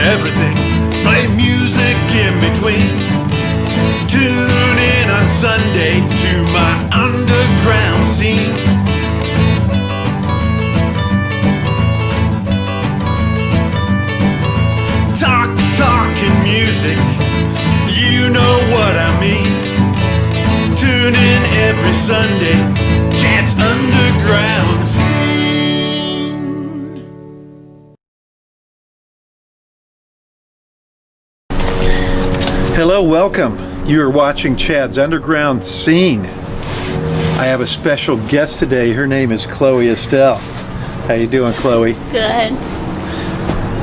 everything. Play music in between. Tune in on Sunday to my underground scene. Talking music, you know what I mean. Tune in every Sunday, Chad's Underground Scene. Hello, welcome. You are watching Chad's Underground Scene. I have a special guest today. Her name is Chloe Estelle. How you doing, Chloe? Good.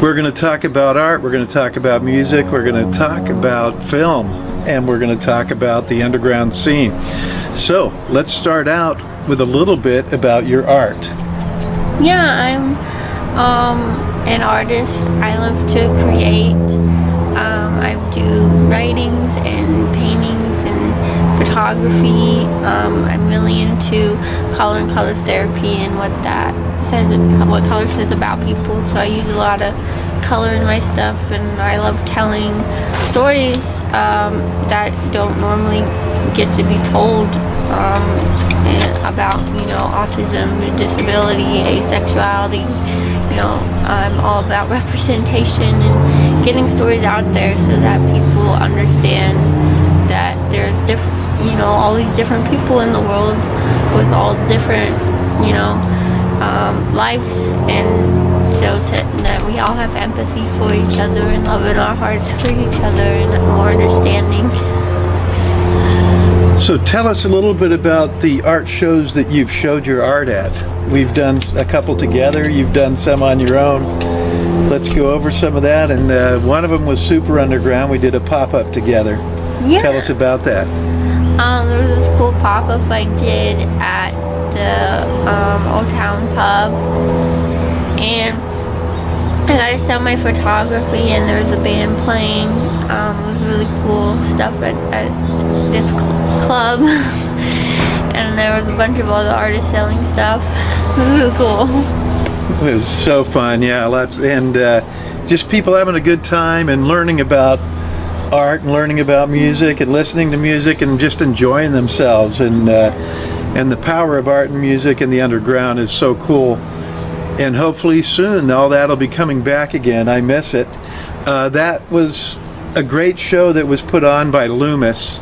We're going to talk about art, we're going to talk about music, we're going to talk about film, and we're going to talk about the underground scene. So, let's start out with a little bit about your art. Yeah, I'm an artist. I love to create. I do writings and paintings and photography. I'm really into color and color therapy and what that says, what color says about people. So I use a lot of color in my stuff, and I love telling stories that don't normally get to be told about, autism, disability, asexuality. I'm all about representation and getting stories out there so that people understand that there's different, all these different people in the world with all different, lives, and so that we all have empathy for each other and love in our hearts for each other and more understanding. So tell us a little bit about the art shows that you've showed your art at. We've done a couple together, you've done some on your own. Let's go over some of that, and one of them was super underground. We did a pop-up together. Yeah. Tell us about that. There was this cool pop-up I did at the Old Town Pub, and I got to sell my photography, and there was a band playing. It was really cool stuff at this club, and there was a bunch of other artists selling stuff. It was really cool. It was so fun, yeah. Just people having a good time and learning about art and learning about music and listening to music and just enjoying themselves. And the power of art and music in the underground is so cool. And hopefully soon all that'll be coming back again. I miss it. That was a great show that was put on by Loomis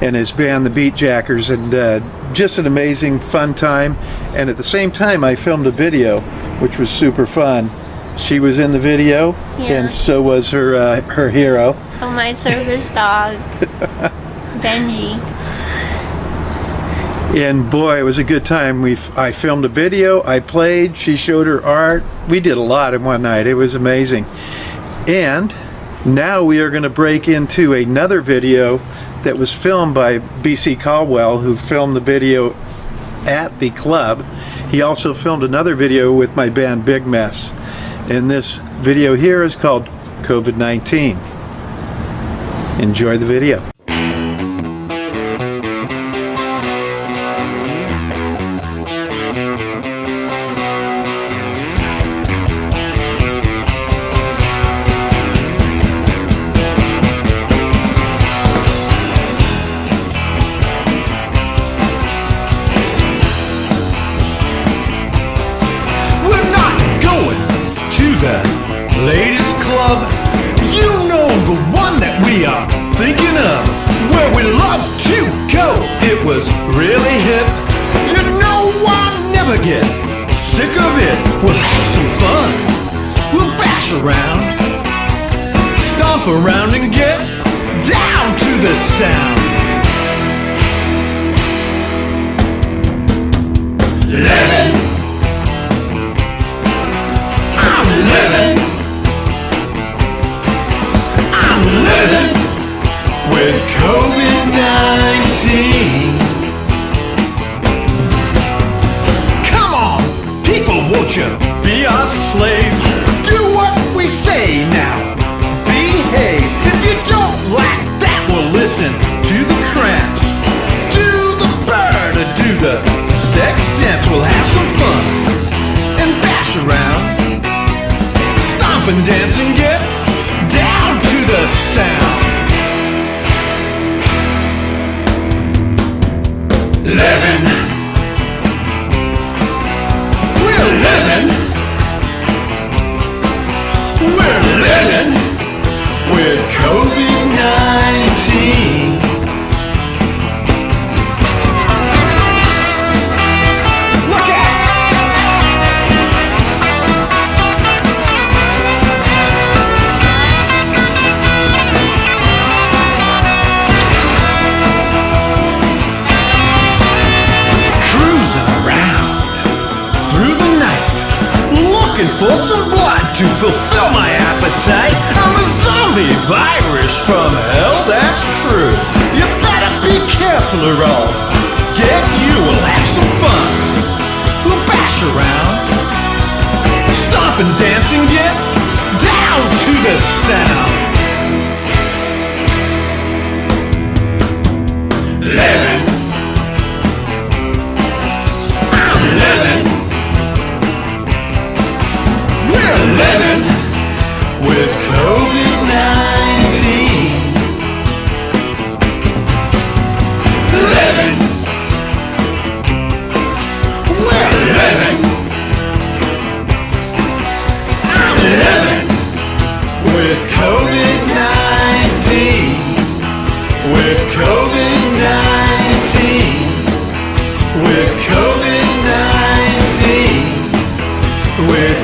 and his band, the Beatjackers, and just an amazing, fun time. And at the same time, I filmed a video, which was super fun. She was in the video, yeah. And so was her hero. Oh, my service dog, Benji. And boy, it was a good time. I filmed a video, I played, she showed her art. We did a lot in one night. It was amazing. And now we are going to break into another video that was filmed by B.C. Caldwell, who filmed the video at the club. He also filmed another video with my band Big Mess. And this video here is called COVID-19. Enjoy the video. Ladies Club, you know the one that we are thinking of, where we love to go. It was really hip. You know I'll never get sick of it. We'll have some fun. We'll bash around, stomp around and get down to the sound. Living, I'm living. Living with COVID-19. Come on, people, won't you be our slaves? Do what we say now. Behave. If you don't like that, well, listen to the Cramps. Do the bird or do the sex dance. We'll have some fun and bash around, to fulfill my appetite. I'm a zombie virus from hell, that's true. You better be careful or I'll get you. We'll have some fun. We'll bash around, stomp and dance and get down to the sound. Living, I'm living. We're living with COVID-19. Living, we're living. I'm living with COVID-19. With COVID-19. With COVID-19. With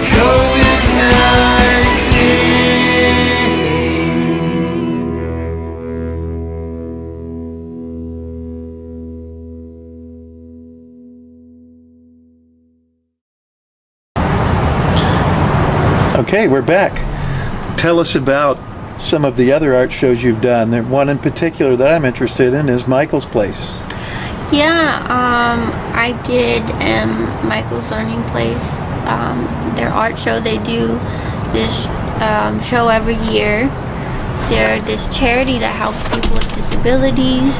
Okay, we're back. Tell us about some of the other art shows you've done. The one in particular that I'm interested in is Michael's Place. Yeah, I did Michael's Learning Place. Their art show. They do this show every year. They're this charity that helps people with disabilities.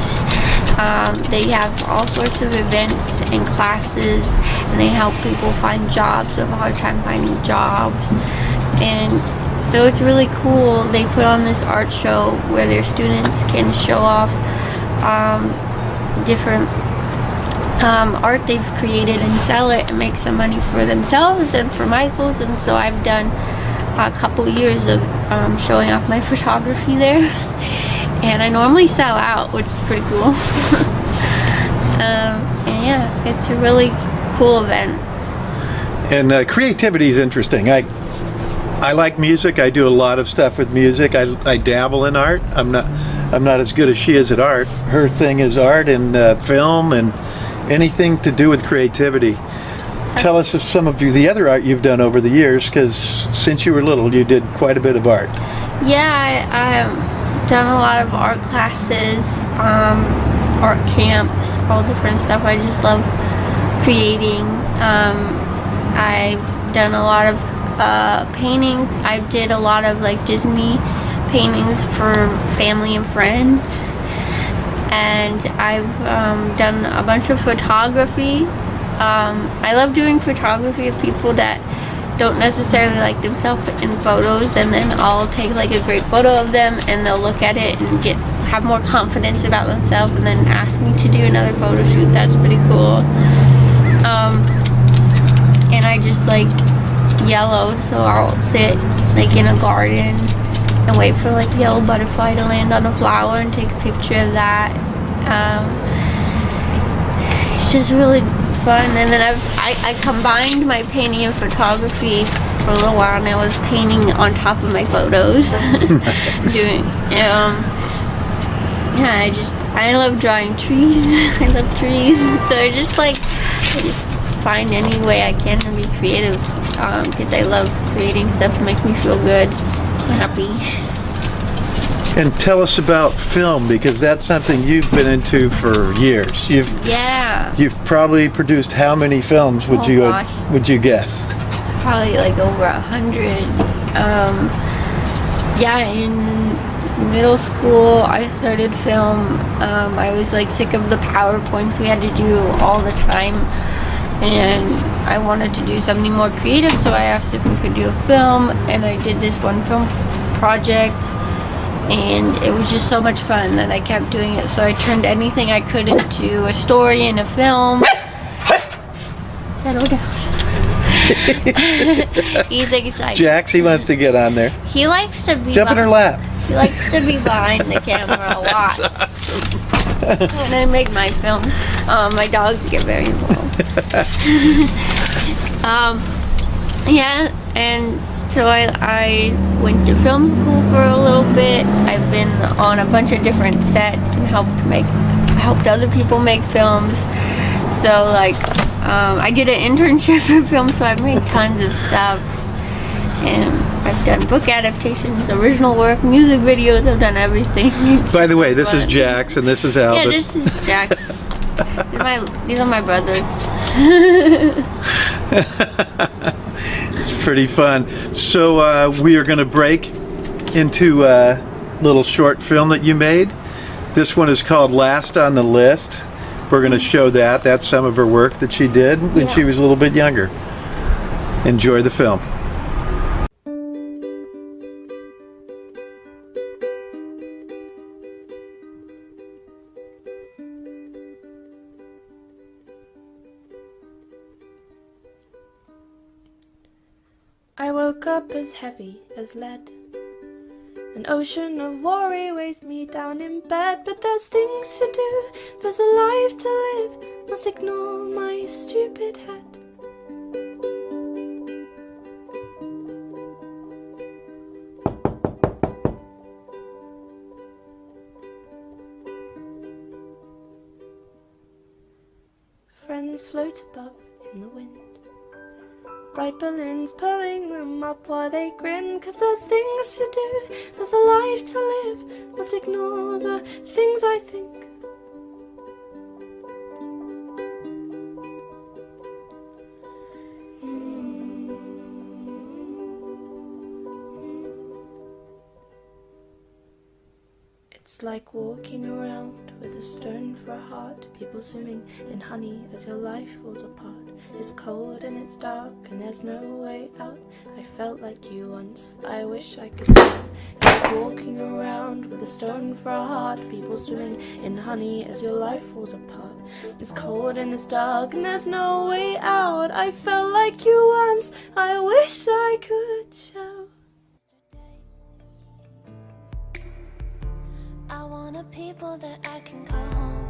They have all sorts of events and classes, and they help people find jobs who have a hard time finding jobs. And so it's really cool. They put on this art show where their students can show off different art they've created and sell it and make some money for themselves and for Michael's. And so I've done a couple years of showing off my photography there, and I normally sell out, which is pretty cool. And yeah, it's a really cool event. And creativity is interesting. I like music. I do a lot of stuff with music. I dabble in art. I'm not as good as she is at art. Her thing is art and film and anything to do with creativity. Tell us of some of the other art you've done over the years, because since you were little, you did quite a bit of art. Yeah, I've done a lot of art classes, art camps, all different stuff. I just love creating. I've done a lot of painting. I did a lot of like Disney paintings for family and friends, and I've done a bunch of photography. I love doing photography of people that don't necessarily like themselves in photos, and then I'll take like a great photo of them and they'll look at it and have more confidence about themselves and then ask me to do another photo shoot. That's pretty cool. And I just like yellow, so I'll sit like in a garden and wait for like the yellow butterfly to land on a flower and take a picture of that. It's just really fun. And then I combined my painting and photography for a little while, and I was painting on top of my photos. I love drawing trees. I love trees, so I just find any way I can to be creative, because I love creating stuff that makes me feel good and happy. And tell us about film, because that's something you've been into for years. You've probably produced how many films would you guess? Probably like over 100. In middle school I started film. I was like sick of the PowerPoints we had to do all the time, and I wanted to do something more creative, so I asked if we could do a film, and I did this one film project, and it was just so much fun that I kept doing it. So I turned anything I could into a story and a film. Settle down. He's excited. Jax, he wants to get on there. He likes to be Jump in her lap. He likes to be behind the camera a lot. That's awesome. When I make my films, my dogs get very involved. And so I went to film school for a little bit. I've been on a bunch of different sets and helped other people make films. So I did an internship for film, so I've made tons of stuff. And done book adaptations, original work, music videos. I've done everything. By the way, this is Fun. Jax and this is Albus. Yeah, this is Jack. These are my brothers. It's pretty fun. So we are going to break into a little short film that you made. This one is called Last on the List. We're going to show that. That's some of her work that she did when she was a little bit younger. Enjoy the film. I woke up as heavy as lead. An ocean of worry weighs me down in bed. But there's things to do, there's a life to live. Must ignore my stupid head. Friends float above in the wind. Bright balloons pulling them up while they grin. 'Cause there's things to do, there's a life to live. Must ignore the things I think. It's like walking around with a stone for a heart. People swimming in honey as your life falls apart. It's cold and it's dark and there's no way out. I felt like you once, I wish I could swim. Like walking around with a stone for a heart. People swimming in honey as your life falls apart. It's cold and it's dark and there's no way out. I felt like you once, I wish I could shout. I want a people that I can call home.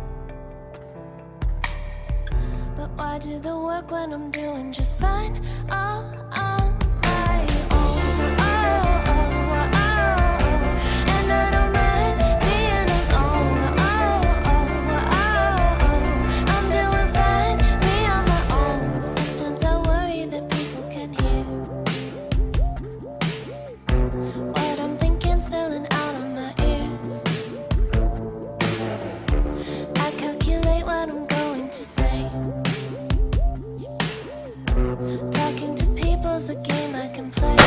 But why do the work when I'm doing just fine all on my own? And I don't mind being alone. I'm doing fine, be on my own. Sometimes I worry that people can hear what I'm thinking spilling out of my ears. I calculate what I'm going to say. Talking to people's a game I can play.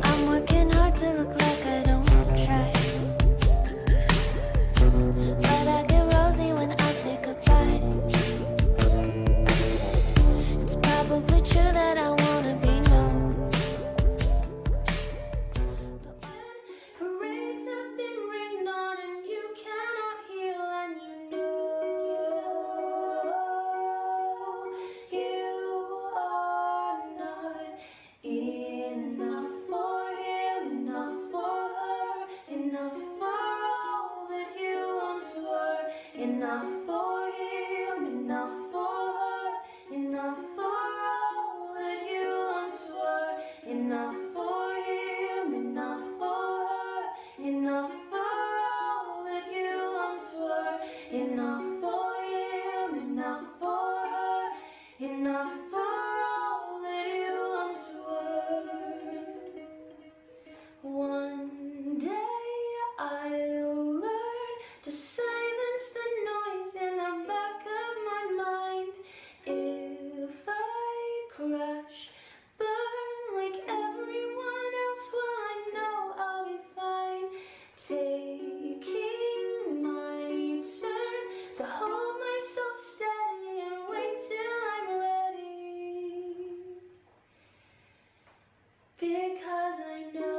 I'm working hard to look like I don't try. But I get rosy when I say goodbye. It's probably true that I wanna be known. Parades have been rained on and you cannot heal, and you know you are not enough for him, enough for her, enough for all that you once were, enough for him, enough for her, enough for all that you once were, enough for him, enough for her, enough for all that you once were, enough for him, enough for her, enough for all that you once were. One day I'll learn to silence the noise in the back of my mind. If I crash, burn like everyone else, well I know I'll be fine. Taking my turn to hold myself steady and wait till I'm ready. Because I know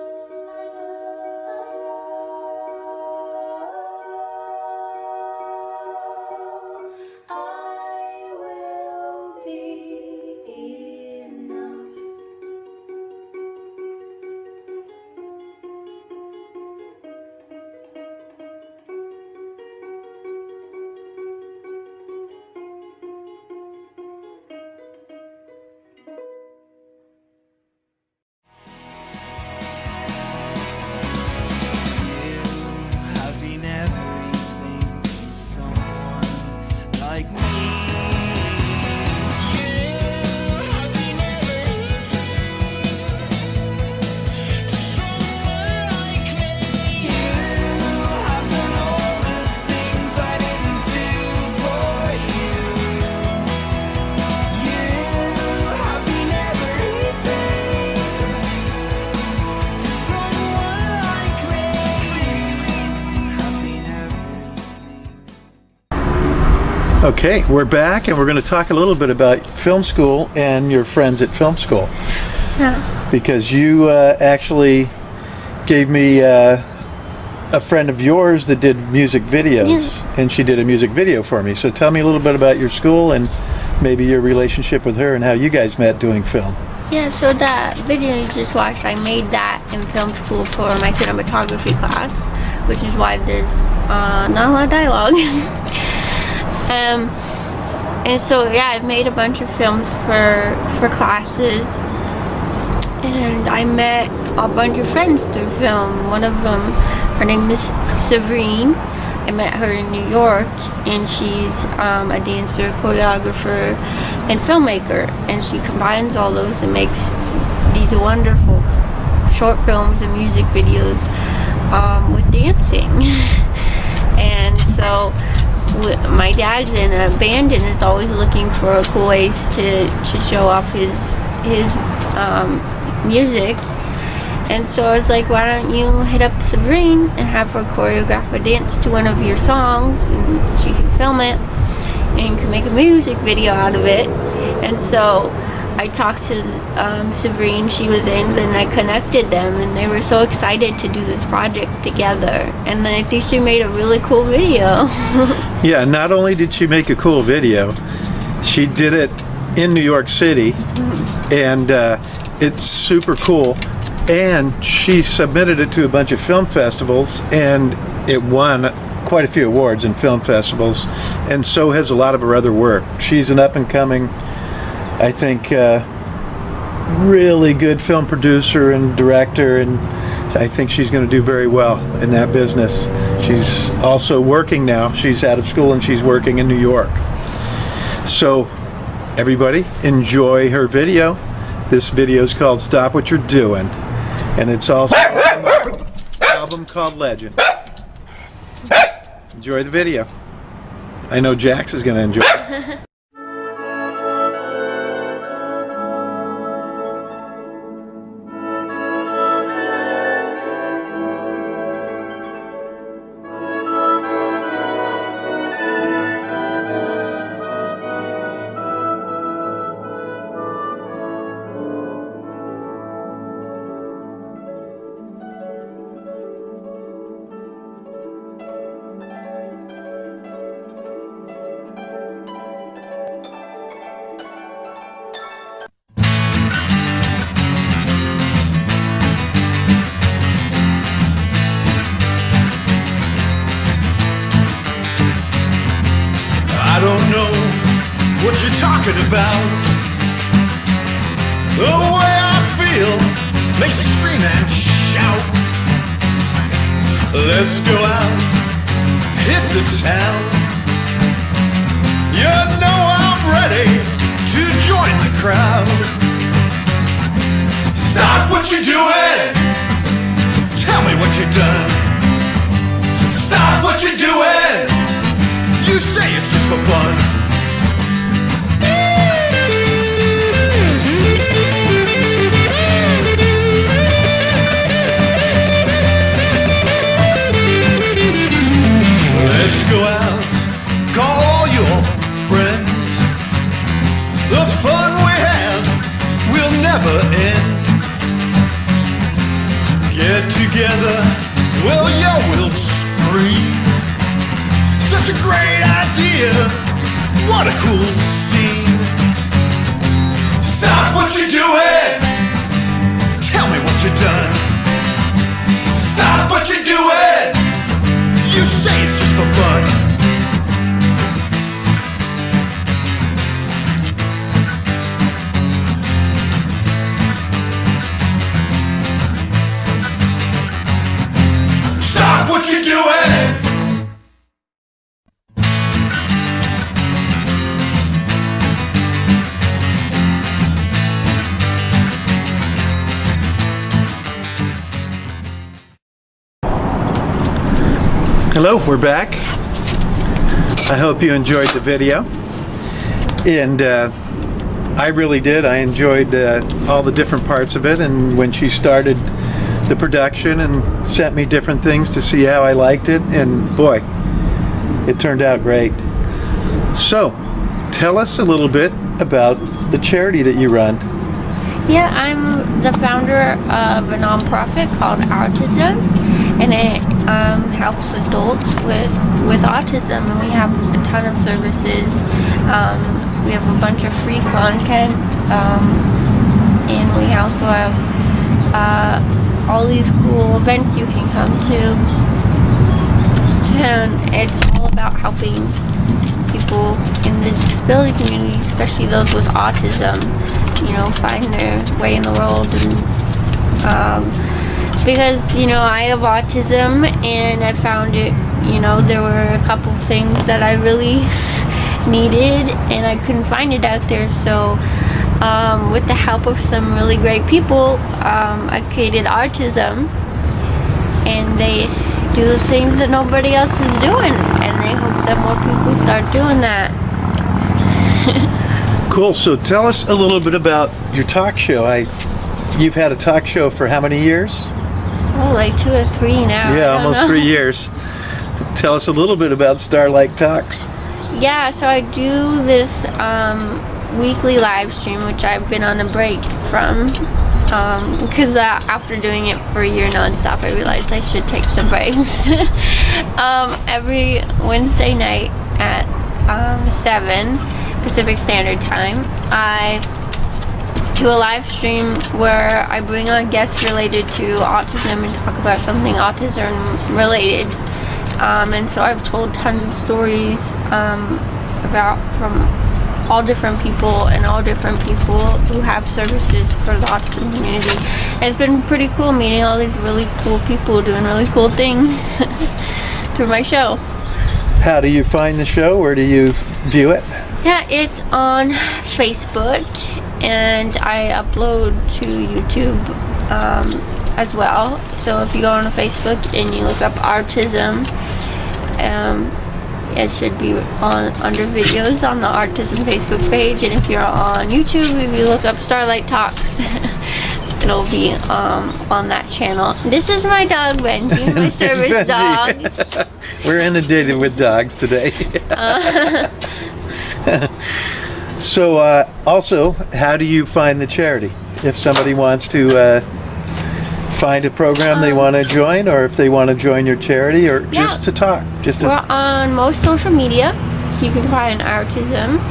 I will be enough. Okay, we're back and we're going to talk a little bit about film school and your friends at film school. Yeah. Because you actually gave me a friend of yours that did music videos, and she did a music video for me. So tell me a little bit about your school and maybe your relationship with her and how you guys met doing film. Yeah, so that video you just watched, I made that in film school for my cinematography class, which is why there's not a lot of dialogue. And so yeah, I've made a bunch of films for classes, and I met a bunch of friends through film. One of them, her name is Severine. I met her in New York, and she's a dancer, choreographer, and filmmaker, and she combines all those and makes these wonderful short films and music videos with dancing. And so my dad's in a band and is always looking for cool ways to show off his music. And so I was like, why don't you hit up Sabrine and have her choreograph a dance to one of your songs, and she can film it and can make a music video out of it. And so I talked to Sabrine, she was in, and I connected them, and they were so excited to do this project together. And then I think she made a really cool video. Yeah, not only did she make a cool video, she did it in New York City, and it's super cool. And she submitted it to a bunch of film festivals, and it won quite a few awards in film festivals, and so has a lot of her other work. She's an up-and-coming, I think, really good film producer and director, and I think she's going to do very well in that business. She's also working now. She's out of school and she's working in New York. So everybody enjoy her video. This video is called Stop What You're Doing, and it's also an album called Legend. Enjoy the video. I know Jax is going to enjoy it. I don't know what you're talking about. The way I feel makes me scream and shout. Let's go out, hit the town. You know I'm ready to join the crowd. Stop what you're doing. Tell me what you've done. Stop what you're doing. You say it's just for fun. Let's go out, call all your friends. The fun we have will never end. Get together, well, yo, we'll scream. Such a great idea, what a cool scene. Stop what you're doing. Tell me what you've done. Stop what you're doing. You say it's just for fun. Stop what you're doing. Hello, we're back. I hope you enjoyed the video, and I really did. I enjoyed all the different parts of it, and when she started the production and sent me different things to see how I liked it, and boy, it turned out great. So, tell us a little bit about the charity that you run. Yeah, I'm the founder of a nonprofit called Autism, and it helps adults with autism, and we have a ton of services. We have a bunch of free content, and we also have all these cool events you can come to, and it's all about helping people in the disability community, especially those with autism, you know, find their way in the world. And because, you know, I have autism, and I found it, you know, there were a couple of things that I really needed, and I couldn't find it out there. So with the help of some really great people, I created Autism, and they do things that nobody else is doing, and I hope that more people start doing that. Cool. So tell us a little bit about your talk show. You've had a talk show for how many years? Oh, like 2 or 3 now. Yeah, almost 3 years. Tell us a little bit about Starlight Talks. Yeah, so I do this weekly live stream, which I've been on a break from, because after doing it for a year nonstop, I realized I should take some breaks. Every Wednesday night at 7 Pacific Standard Time, I do a live stream where I bring on guests related to autism and talk about something autism related. And so I've told tons of stories from all different people who have services for the autism community. And it's been pretty cool meeting all these really cool people doing really cool things through my show. How do you find the show? Where do you view it? Yeah, it's on Facebook, and I upload to YouTube as well. So if you go on Facebook and you look up Autism, it should be under videos on the Autism Facebook page. And if you're on YouTube, if you look up Starlight Talks, it'll be on that channel. This is my dog, Benji, my service Benji. dog. We're inundated with dogs today. So also, how do you find the charity? If somebody wants to find a program they want to join, or if they want to join your charity, or just to talk, We're on most social media. You can find Autism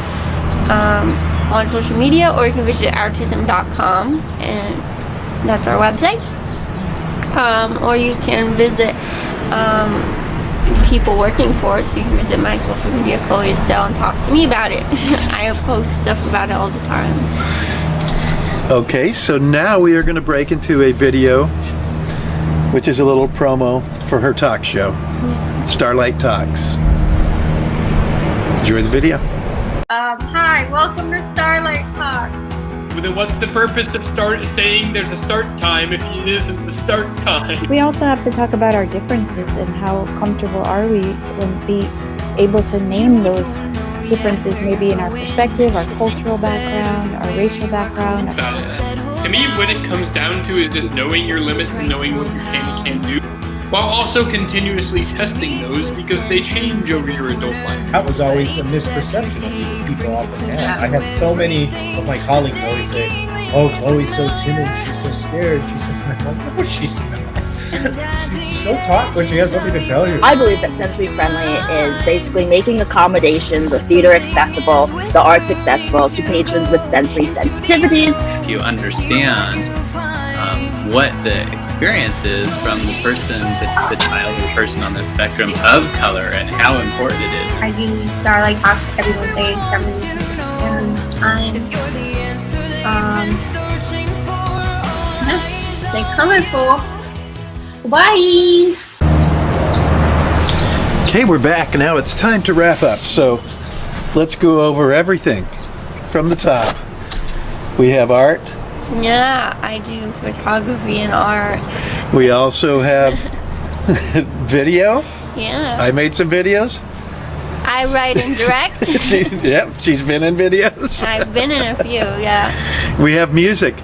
on social media, or you can visit autism.com, and that's our website. Or you can visit people working for it, so you can visit my social media, Chloe Estelle, and talk to me about it. I post stuff about it all the time. Okay, so now we are going to break into a video, which is a little promo for her talk show, Starlight Talks. Enjoy the video. Hi, welcome to Starlight Talks. Well, then what's the purpose of saying there's a start time if it isn't the start time? We also have to talk about our differences and how comfortable are we when be able to name those differences, maybe in our perspective, our cultural background, our racial background. To me, what it comes down to is just knowing your limits and knowing what you can and can't do, while also continuously testing those because they change over your adult life. That was always a misperception that people often have. I have so many of my colleagues always say, "Oh, Chloe's so timid, she's so scared." She's so, no, she's not. She'll talk when she has something to tell you. I believe that sensory friendly is basically making accommodations or theater accessible, the arts accessible to patrons with sensory sensitivities. If you understand what the experience is from the person, the child or the person on the spectrum of color, and how important it is. I do Starlight Talks every Wednesday, and stay colorful. Bye. Okay, we're back. Now it's time to wrap up. So let's go over everything from the top. We have art. Yeah, I do photography and art. We also have video. Yeah. I made some videos. I write and direct. She's been in videos. I've been in a few, yeah. We have music.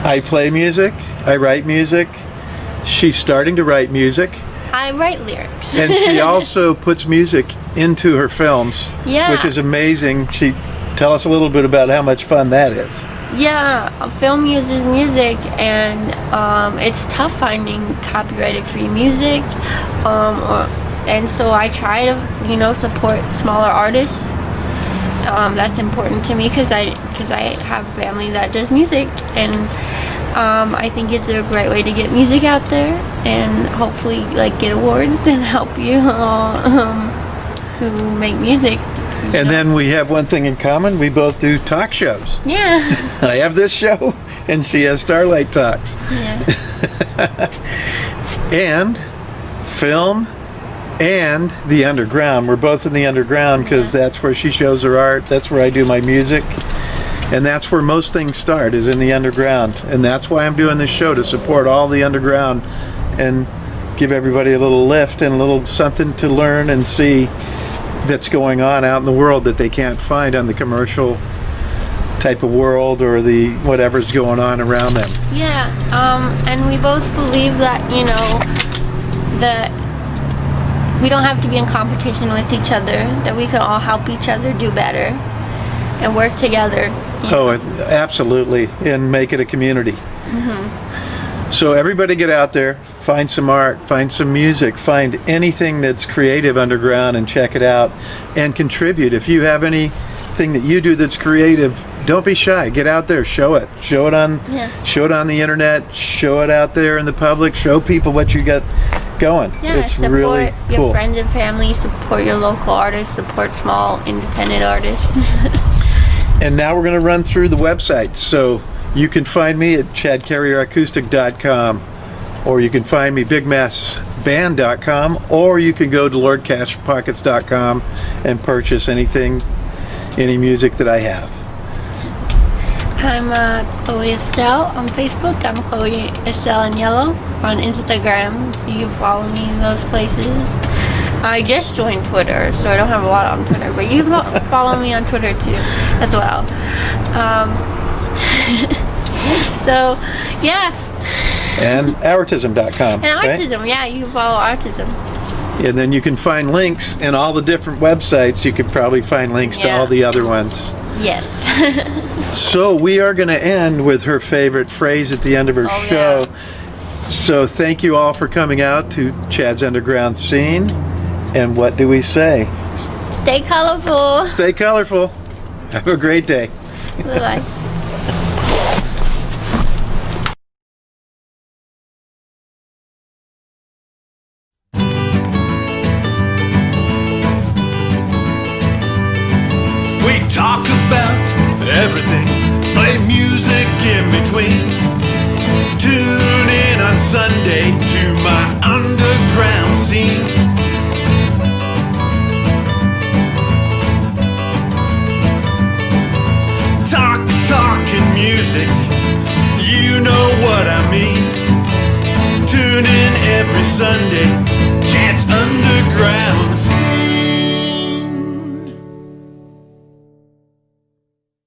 I play music. I write music. She's starting to write music. I write lyrics. And she also puts music into her films, Yeah. which is amazing. Tell us a little bit about how much fun that is. Yeah, film uses music, and it's tough finding copyrighted free music. And so I try to, support smaller artists. That's important to me because I have family that does music, and I think it's a great way to get music out there and hopefully get awards and help you who make music. And then we have one thing in common. We both do talk shows. Yeah. I have this show, and she has Starlight Talks. Yeah. And film and the underground. We're both in the underground because that's where she shows her art. That's where I do my music. And that's where most things start, is in the underground. And that's why I'm doing this show, to support all the underground and give everybody a little lift and a little something to learn and see that's going on out in the world that they can't find on the commercial type of world or the whatever's going on around them. Yeah, and we both believe that, that we don't have to be in competition with each other, that we can all help each other do better and work together. Oh, absolutely, and make it a community. So everybody get out there, find some art, find some music, find anything that's creative underground and check it out and contribute. If you have anything that you do that's creative, don't be shy. Get out there, show it. Show it on the internet, show it out there in the public, show people what you got going. Yeah, it's support really your cool. friends and family, support your local artists, support small independent artists. And now we're going to run through the websites. So you can find me at chadcarrieracoustic.com, or you can find me bigmassband.com, or you can go to lordcashpockets.com and purchase any music that I have. I'm Chloe Estelle on Facebook. I'm Chloe Estelle in Yellow on Instagram, so you can follow me in those places. I just joined Twitter, so I don't have a lot on Twitter, but you can follow me on Twitter too, as well. So, yeah. And Artism.com. And Artism, yeah, you can follow Artism. And then you can find links in all the different websites. You could probably find links to all the other ones. Yes. So we are going to end with her favorite phrase at the end of her show. Yeah. So thank you all for coming out to Chad's Underground Scene. And what do we say? Stay colorful. Stay colorful. Have a great day. Bye-bye. We talk about everything, play music in between.